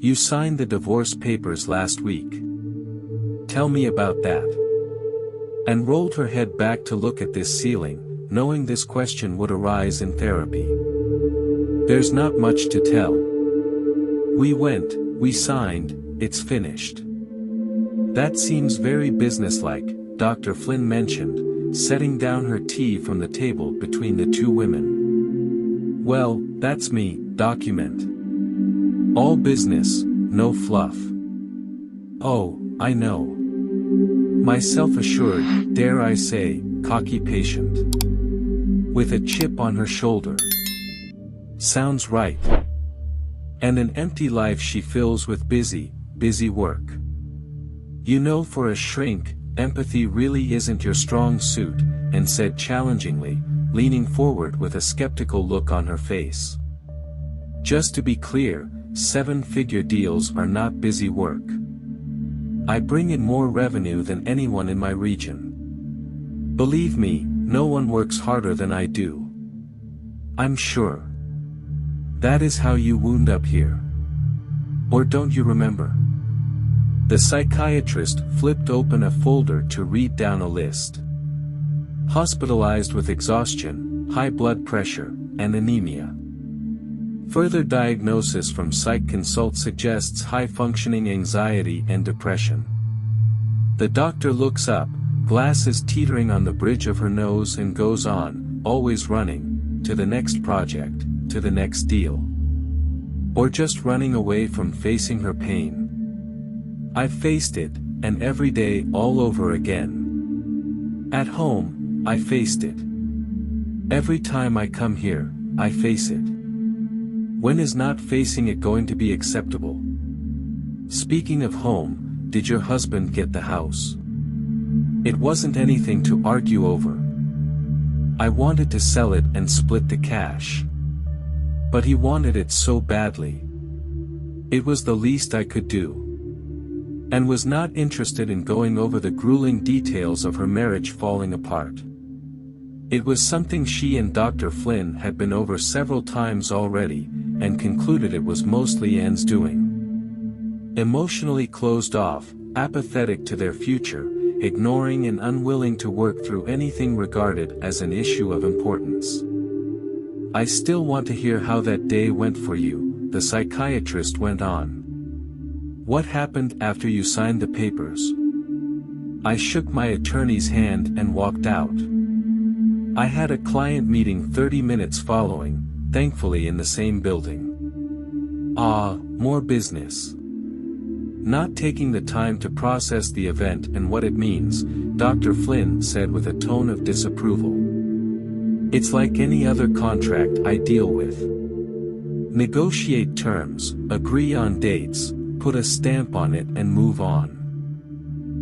You signed the divorce papers last week. Tell me about that. And rolled her head back to look at this ceiling, knowing this question would arise in therapy. There's not much to tell. We went, we signed, it's finished. That seems very businesslike, Dr. Flynn mentioned, setting down her tea from the table between the two women. Well, that's me, document. All business, no fluff. Oh, I know. My self-assured, dare I say, cocky patient. With a chip on her shoulder. Sounds right. And an empty life she fills with busy work. You know, for a shrink, empathy really isn't your strong suit, and said challengingly, leaning forward with a skeptical look on her face. Just to be clear, 7-figure deals are not busy work. I bring in more revenue than anyone in my region. Believe me, no one works harder than I do. I'm sure. That is how you wound up here. Or don't you remember? The psychiatrist flipped open a folder to read down a list. Hospitalized with exhaustion, high blood pressure, and anemia. Further diagnosis from Psych Consult suggests high-functioning anxiety and depression. The doctor looks up, glasses teetering on the bridge of her nose, and goes on, always running, to the next project, to the next deal. Or just running away from facing her pain. I've faced it, and every day all over again. At home, I faced it. Every time I come here, I face it. When is not facing it going to be acceptable? Speaking of home, did your husband get the house? It wasn't anything to argue over. I wanted to sell it and split the cash. But he wanted it so badly. It was the least I could do. And was not interested in going over the grueling details of her marriage falling apart. It was something she and Dr. Flynn had been over several times already, and concluded it was mostly Anne's doing. Emotionally closed off, apathetic to their future, ignoring and unwilling to work through anything regarded as an issue of importance. I still want to hear how that day went for you, the psychiatrist went on. What happened after you signed the papers? I shook my attorney's hand and walked out. I had a client meeting 30 minutes following, thankfully in the same building. Ah, more business. Not taking the time to process the event and what it means, Dr. Flynn said with a tone of disapproval. It's like any other contract I deal with. Negotiate terms, agree on dates, put a stamp on it and move on.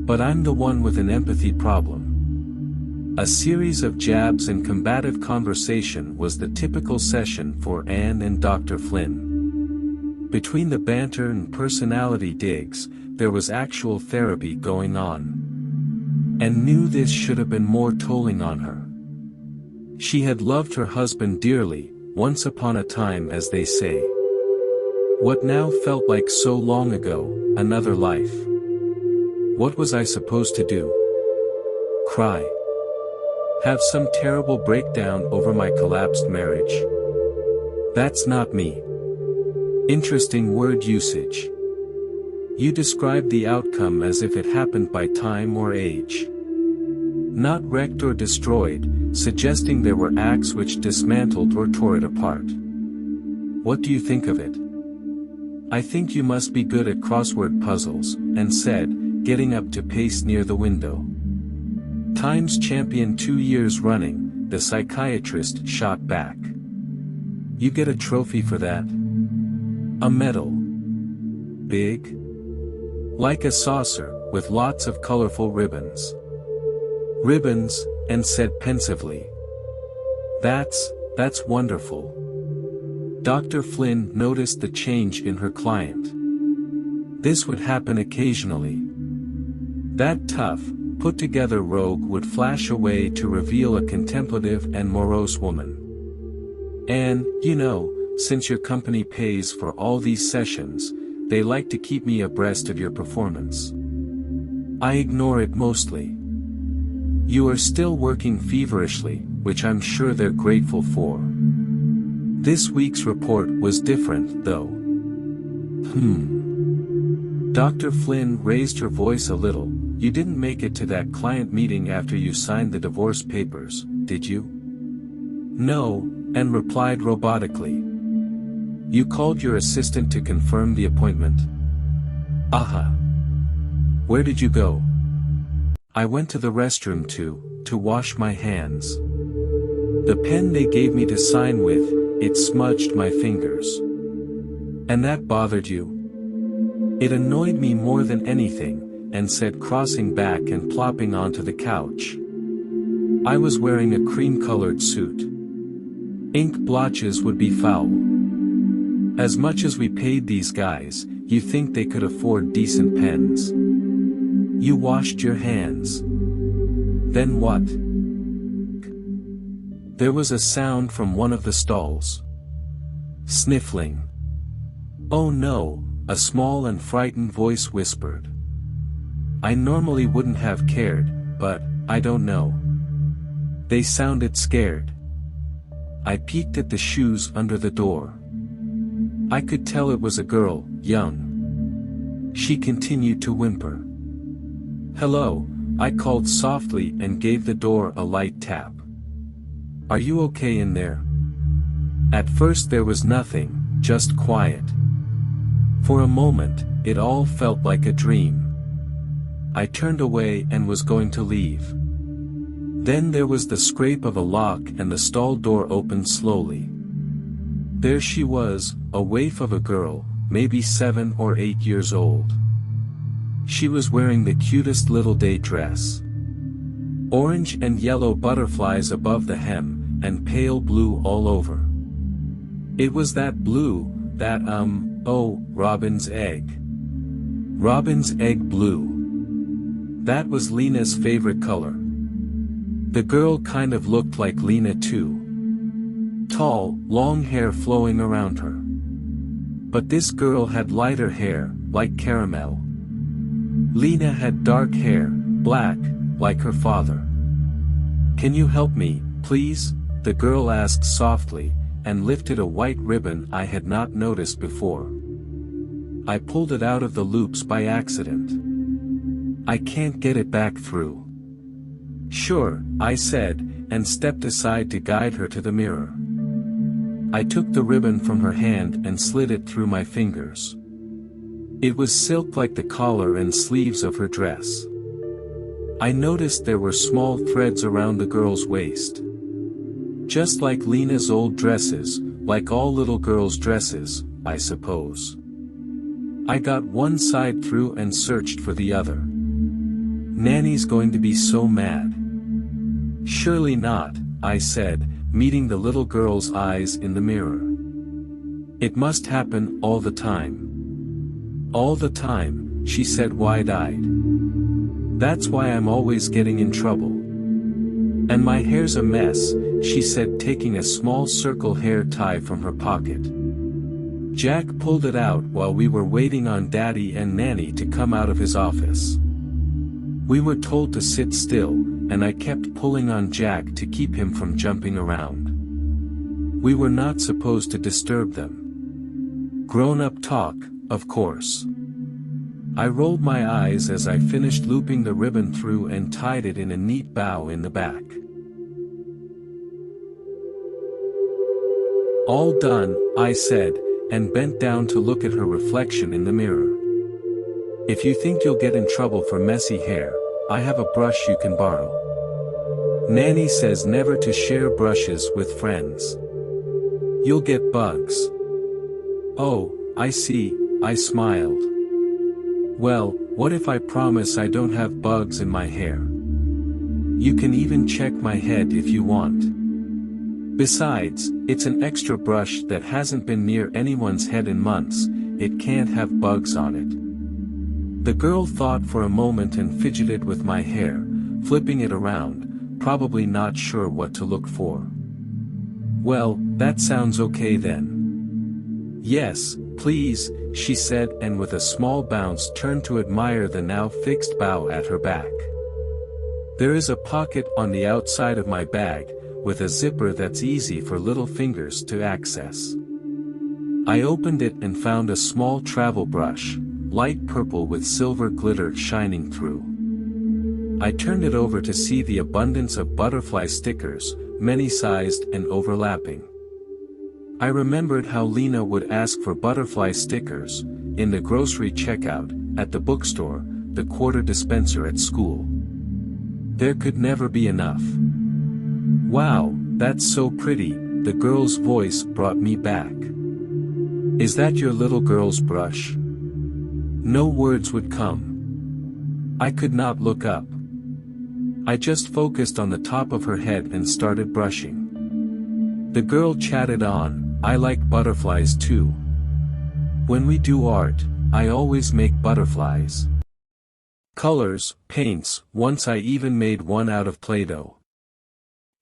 But I'm the one with an empathy problem. A series of jabs and combative conversation was the typical session for Anne and Dr. Flynn. Between the banter and personality digs, there was actual therapy going on. And knew this should have been more tolling on her. She had loved her husband dearly, once upon a time as they say. What now felt like so long ago, another life. What was I supposed to do? Cry? Have some terrible breakdown over my collapsed marriage? That's not me. Interesting word usage. You described the outcome as if it happened by time or age. Not wrecked or destroyed, suggesting there were acts which dismantled or tore it apart. What do you think of it? I think you must be good at crossword puzzles, and said, getting up to pace near the window. Times champion 2 years running, the psychiatrist shot back. You get a trophy for that? A medal. Big? Like a saucer, with lots of colorful ribbons. Ribbons, and said pensively. That's wonderful. Dr. Flynn noticed the change in her client. This would happen occasionally. That tough, put-together rogue would flash away to reveal a contemplative and morose woman. And, you know, since your company pays for all these sessions, they like to keep me abreast of your performance. I ignore it mostly. You are still working feverishly, which I'm sure they're grateful for. This week's report was different, though. Dr. Flynn raised her voice a little. You didn't make it to that client meeting after you signed the divorce papers, did you? No, Anne replied robotically. You called your assistant to confirm the appointment? Aha. Where did you go? I went to the restroom to wash my hands. The pen they gave me to sign with, it smudged my fingers. And that bothered you? It annoyed me more than anything, Anne said, crossing back and plopping onto the couch. I was wearing a cream-colored suit. Ink blotches would be foul. As much as we paid these guys, you think they could afford decent pens. You washed your hands. Then what? There was a sound from one of the stalls. Sniffling. Oh no, a small and frightened voice whispered. I normally wouldn't have cared, but, I don't know. They sounded scared. I peeked at the shoes under the door. I could tell it was a girl, young. She continued to whimper. Hello, I called softly and gave the door a light tap. Are you okay in there? At first there was nothing, just quiet. For a moment, it all felt like a dream. I turned away and was going to leave. Then there was the scrape of a lock and the stall door opened slowly. There she was, a waif of a girl, maybe 7 or 8 years old. She was wearing the cutest little day dress. Orange and yellow butterflies above the hem, and pale blue all over. It was that blue, that robin's egg. Robin's egg blue. That was Lena's favorite color. The girl kind of looked like Lena too. Tall, long hair flowing around her. But this girl had lighter hair, like caramel. Lena had dark hair, black, like her father. Can you help me, please? The girl asked softly, and lifted a white ribbon I had not noticed before. I pulled it out of the loops by accident. I can't get it back through. Sure, I said, and stepped aside to guide her to the mirror. I took the ribbon from her hand and slid it through my fingers. It was silk like the collar and sleeves of her dress. I noticed there were small threads around the girl's waist. Just like Lena's old dresses, like all little girls' dresses, I suppose. I got one side through and searched for the other. Nanny's going to be so mad. Surely not, I said, meeting the little girl's eyes in the mirror. It must happen all the time. All the time, she said wide-eyed. That's why I'm always getting in trouble. And my hair's a mess, she said, taking a small circle hair tie from her pocket. Jack pulled it out while we were waiting on Daddy and Nanny to come out of his office. We were told to sit still, and I kept pulling on Jack to keep him from jumping around. We were not supposed to disturb them. Grown-up talk, of course. I rolled my eyes as I finished looping the ribbon through and tied it in a neat bow in the back. All done, I said, and bent down to look at her reflection in the mirror. If you think you'll get in trouble for messy hair, I have a brush you can borrow. Nanny says never to share brushes with friends. You'll get bugs. Oh, I see, I smiled. Well, what if I promise I don't have bugs in my hair? You can even check my head if you want. Besides, it's an extra brush that hasn't been near anyone's head in months, it can't have bugs on it. The girl thought for a moment and fidgeted with my hair, flipping it around, probably not sure what to look for. Well, that sounds okay then. Yes, Please, she said, and with a small bounce turned to admire the now fixed bow at her back. There is a pocket on the outside of my bag, with a zipper that's easy for little fingers to access. I opened it and found a small travel brush, light purple with silver glitter shining through. I turned it over to see the abundance of butterfly stickers, many-sized and overlapping. I remembered how Lena would ask for butterfly stickers, in the grocery checkout, at the bookstore, the quarter dispenser at school. There could never be enough. Wow, that's so pretty, the girl's voice brought me back. Is that your little girl's brush? No words would come. I could not look up. I just focused on the top of her head and started brushing. The girl chatted on, I like butterflies too. When we do art, I always make butterflies. Colors, paints, once I even made one out of Play-Doh.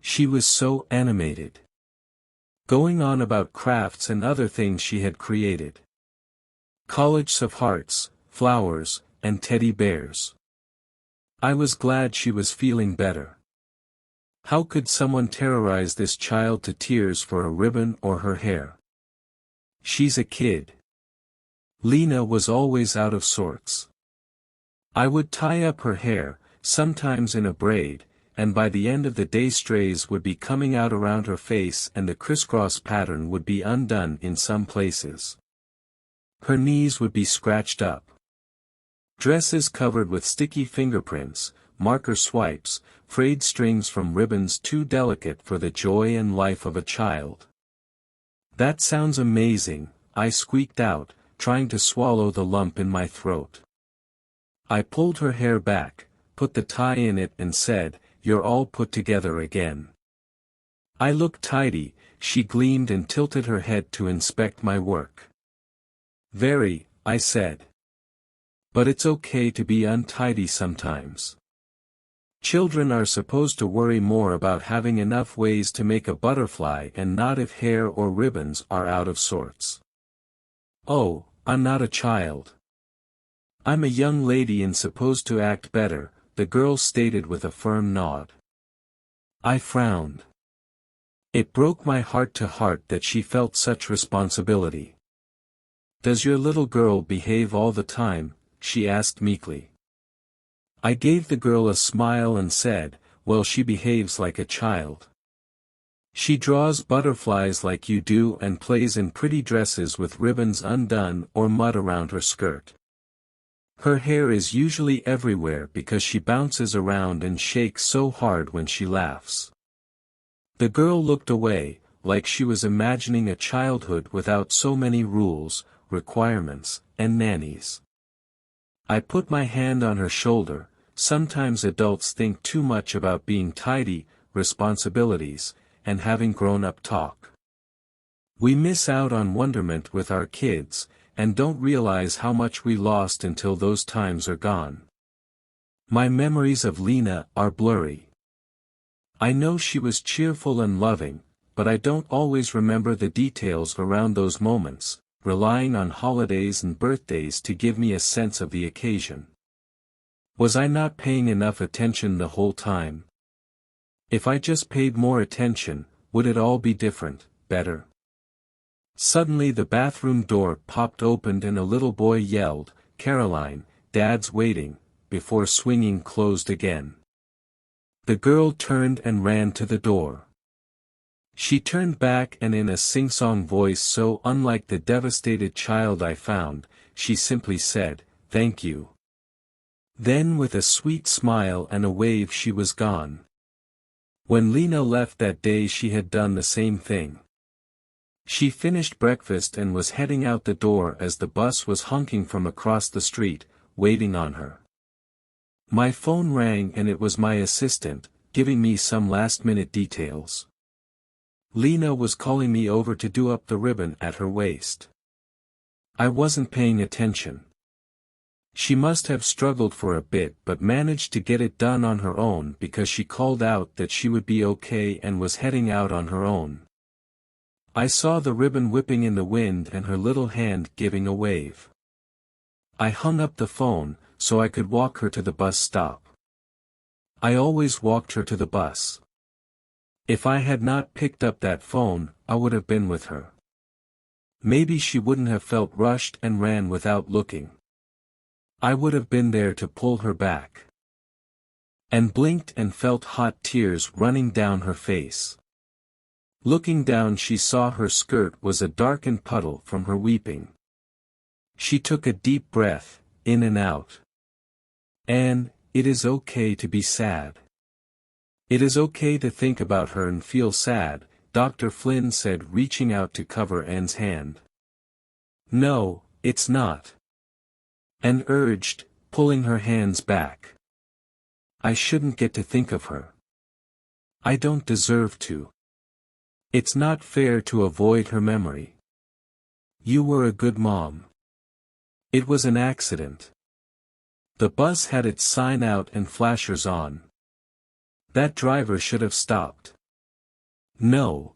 She was so animated. Going on about crafts and other things she had created. Collocations of hearts, flowers, and teddy bears. I was glad she was feeling better. How could someone terrorize this child to tears for a ribbon or her hair? She's a kid. Lena was always out of sorts. I would tie up her hair, sometimes in a braid, and by the end of the day strays would be coming out around her face and the crisscross pattern would be undone in some places. Her knees would be scratched up. Dresses covered with sticky fingerprints, marker swipes, frayed strings from ribbons too delicate for the joy and life of a child. That sounds amazing, I squeaked out, trying to swallow the lump in my throat. I pulled her hair back, put the tie in it and said, "You're all put together again." I looked tidy, she gleamed and tilted her head to inspect my work. "Very," I said. "But it's okay to be untidy sometimes. Children are supposed to worry more about having enough ways to make a butterfly and not if hair or ribbons are out of sorts." "Oh, I'm not a child. I'm a young lady and supposed to act better," the girl stated with a firm nod. I frowned. It broke my heart to heart that she felt such responsibility. "Does your little girl behave all the time?" she asked meekly. I gave the girl a smile and said, "Well, she behaves like a child. She draws butterflies like you do and plays in pretty dresses with ribbons undone or mud around her skirt. Her hair is usually everywhere because she bounces around and shakes so hard when she laughs." The girl looked away, like she was imagining a childhood without so many rules, requirements, and nannies. I put my hand on her shoulder. Sometimes adults think too much about being tidy, responsibilities, and having grown-up talk. We miss out on wonderment with our kids, and don't realize how much we lost until those times are gone. My memories of Lena are blurry. I know she was cheerful and loving, but I don't always remember the details around those moments, relying on holidays and birthdays to give me a sense of the occasion. Was I not paying enough attention the whole time? If I just paid more attention, would it all be different, better? Suddenly the bathroom door popped open and a little boy yelled, "Caroline, Dad's waiting," before swinging closed again. The girl turned and ran to the door. She turned back and in a sing-song voice so unlike the devastated child I found, she simply said, "Thank you." Then with a sweet smile and a wave she was gone. When Lena left that day she had done the same thing. She finished breakfast and was heading out the door as the bus was honking from across the street, waiting on her. My phone rang and it was my assistant, giving me some last-minute details. Lena was calling me over to do up the ribbon at her waist. I wasn't paying attention. She must have struggled for a bit but managed to get it done on her own because she called out that she would be okay and was heading out on her own. I saw the ribbon whipping in the wind and her little hand giving a wave. I hung up the phone, so I could walk her to the bus stop. I always walked her to the bus. If I had not picked up that phone, I would have been with her. Maybe she wouldn't have felt rushed and ran without looking. I would have been there to pull her back. And blinked and felt hot tears running down her face. Looking down, she saw her skirt was a darkened puddle from her weeping. She took a deep breath, in and out. "Anne, it is okay to be sad. It is okay to think about her and feel sad," Dr. Flynn said, reaching out to cover Anne's hand. "No, it's not," Anne urged, pulling her hands back. "I shouldn't get to think of her. I don't deserve to. It's not fair to avoid her memory. You were a good mom. It was an accident. The bus had its sign out and flashers on. That driver should have stopped." "No."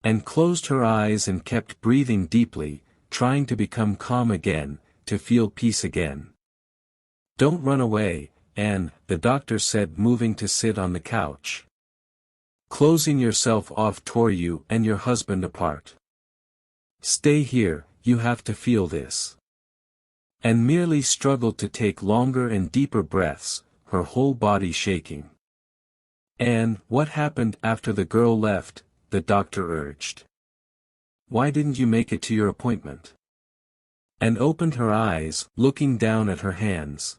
And closed her eyes and kept breathing deeply, trying to become calm again, to feel peace again. "Don't run away, Anne," the doctor said, moving to sit on the couch. "Closing yourself off tore you and your husband apart. Stay here, you have to feel this." And merely struggled to take longer and deeper breaths, her whole body shaking. "Anne, what happened after the girl left?" the doctor urged. "Why didn't you make it to your appointment?" Anne opened her eyes, looking down at her hands.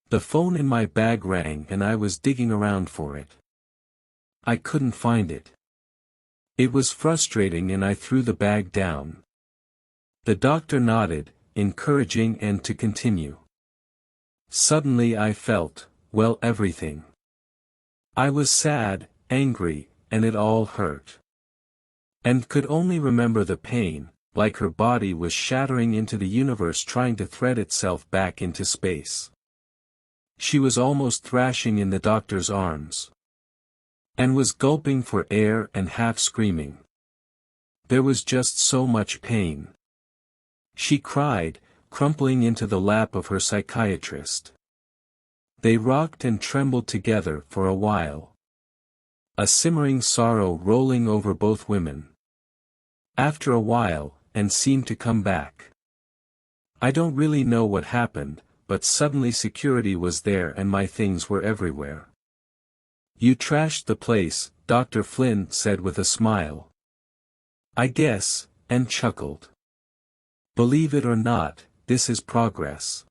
"The phone in my bag rang and I was digging around for it. I couldn't find it. It was frustrating and I threw the bag down." The doctor nodded, encouraging Anne to continue. "Suddenly I felt, well, everything. I was sad, angry, and it all hurt. And could only remember the pain, like her body was shattering into the universe trying to thread itself back into space. She was almost thrashing in the doctor's arms. And was gulping for air and half screaming. There was just so much pain. She cried, crumpling into the lap of her psychiatrist. They rocked and trembled together for a while. A simmering sorrow rolling over both women. After a while, Anne seemed to come back. "I don't really know what happened, but suddenly security was there and my things were everywhere." "You trashed the place," Dr. Flynn said with a smile. "I guess," and chuckled. "Believe it or not, this is progress.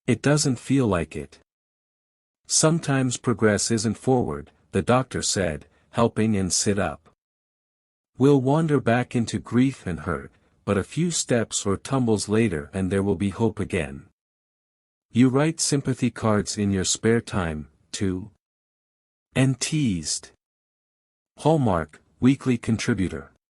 It doesn't feel like it. Sometimes progress isn't forward," the doctor said, helping Anne sit up. "We'll wander back into grief and hurt, but a few steps or tumbles later and there will be hope again. You write sympathy cards in your spare time, too?" Anne teased. Hallmark, weekly contributor.